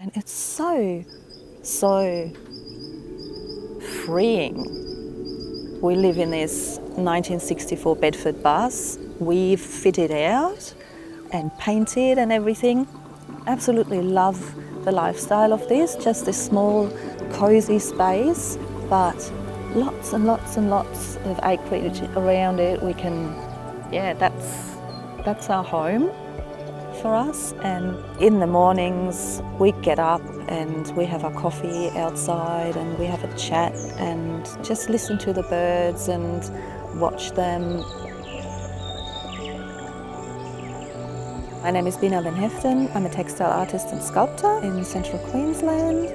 And it's so freeing. We live in this 1964 Bedford bus. We've fitted out and painted and everything. Absolutely love the lifestyle of this, just this small, cosy space, but lots and lots and lots of acreage around it. We can, that's our home for us. And in the mornings we get up and we have our coffee outside and we have a chat and just listen to the birds and watch them. My name is Bina Van Haeften. I'm a textile artist and sculptor in Central Queensland.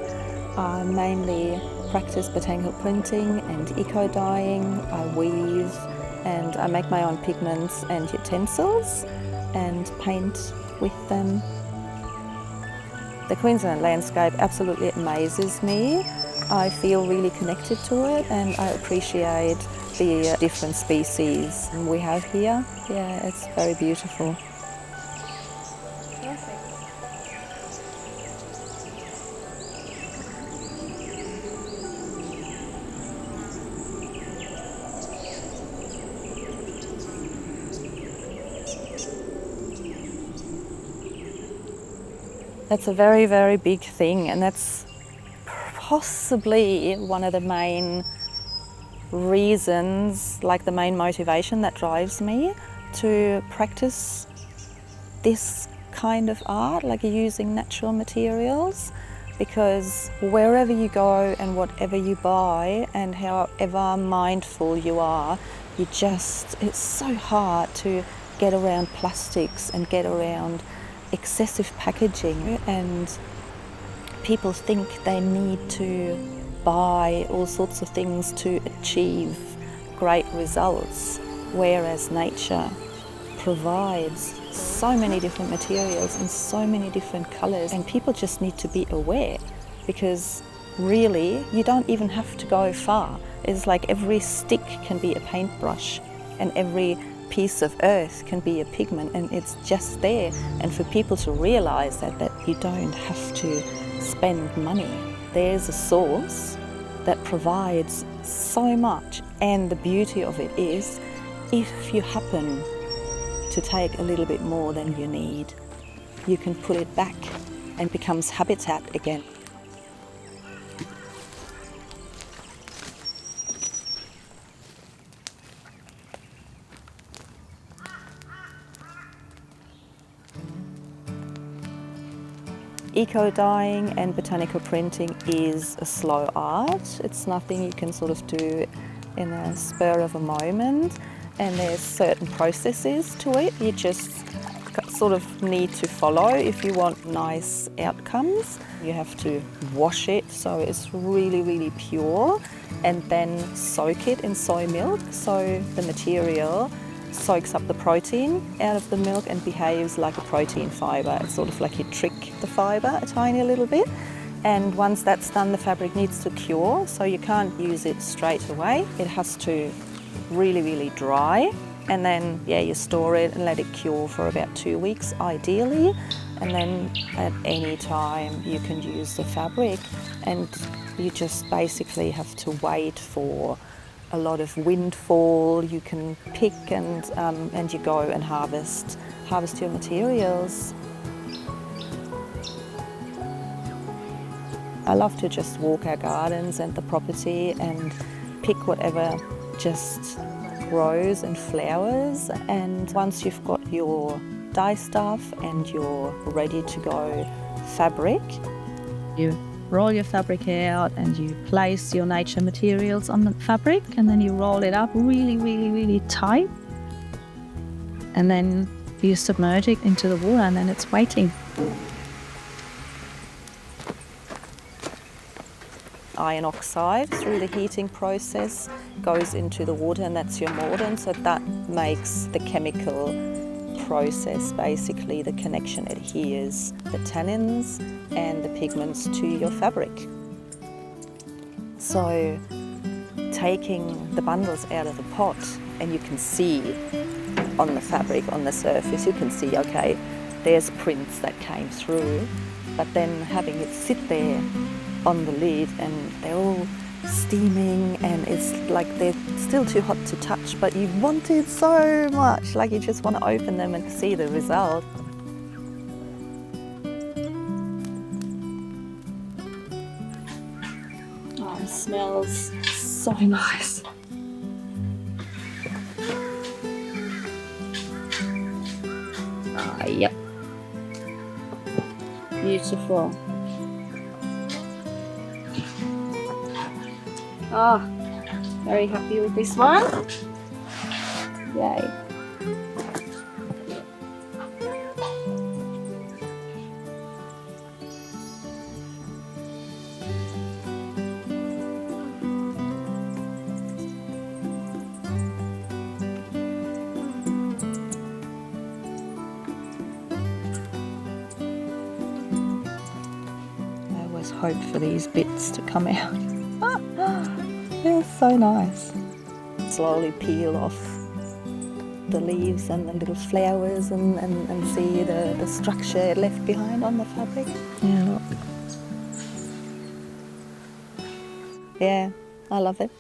I mainly practice botanical printing and eco-dyeing. I weave and I make my own pigments and utensils and paint with them. The Queensland landscape absolutely amazes me. I feel really connected to it and I appreciate the different species we have here. Yeah, it's very beautiful. That's a very, very big thing, and that's possibly one of the main reasons, like the main motivation that drives me to practice this kind of art, like using natural materials, because wherever you go and whatever you buy and however mindful you are, it's so hard to get around plastics and get around excessive packaging, and people think they need to buy all sorts of things to achieve great results, whereas nature provides so many different materials and so many different colours, and people just need to be aware, because really you don't even have to go far. It's like every stick can be a paintbrush and every piece of earth can be a pigment, and it's just there. And for people to realise that you don't have to spend money. There's a source that provides so much, and the beauty of it is if you happen to take a little bit more than you need, you can put it back and becomes habitat again. Eco-dyeing and botanical printing is a slow art. It's nothing you can sort of do in a spur of a moment, and there's certain processes to it you just sort of need to follow if you want nice outcomes. You have to wash it so it's really, really pure, and then soak it in soy milk so the material soaks up the protein out of the milk and behaves like a protein fibre. It's sort of like you trick the fibre a tiny little bit, and once that's done the fabric needs to cure, so you can't use it straight away. It has to really, really dry, and then you store it and let it cure for about 2 weeks ideally, and then at any time you can use the fabric, and you just basically have to wait for a lot of windfall. You can pick and you go and harvest your materials. I love to just walk our gardens and the property and pick whatever just grows and flowers, and once you've got your dye stuff and your ready to go fabric, you roll your fabric out and you place your nature materials on the fabric, and then you roll it up really, really, really tight, and then you submerge it into the water, and then it's waiting. Iron oxide through the heating process goes into the water, and that's your mordant, so that makes the chemical process basically the connection. It adheres the tannins and the pigments to your fabric. So taking the bundles out of the pot, and you can see on the fabric, on the surface, you can see, okay, there's prints that came through, but then having it sit there on the lid and they're all steaming and it's like they're still too hot to touch, but you want it so much, like you just want to open them and see the result. Oh, it smells so nice. Ah, yep. Beautiful. Oh, very happy with this one. Yay. I always hope for these bits to come out. They're so nice. Slowly peel off the leaves and the little flowers and see the structure left behind on the fabric. Yeah, look. Yeah, I love it.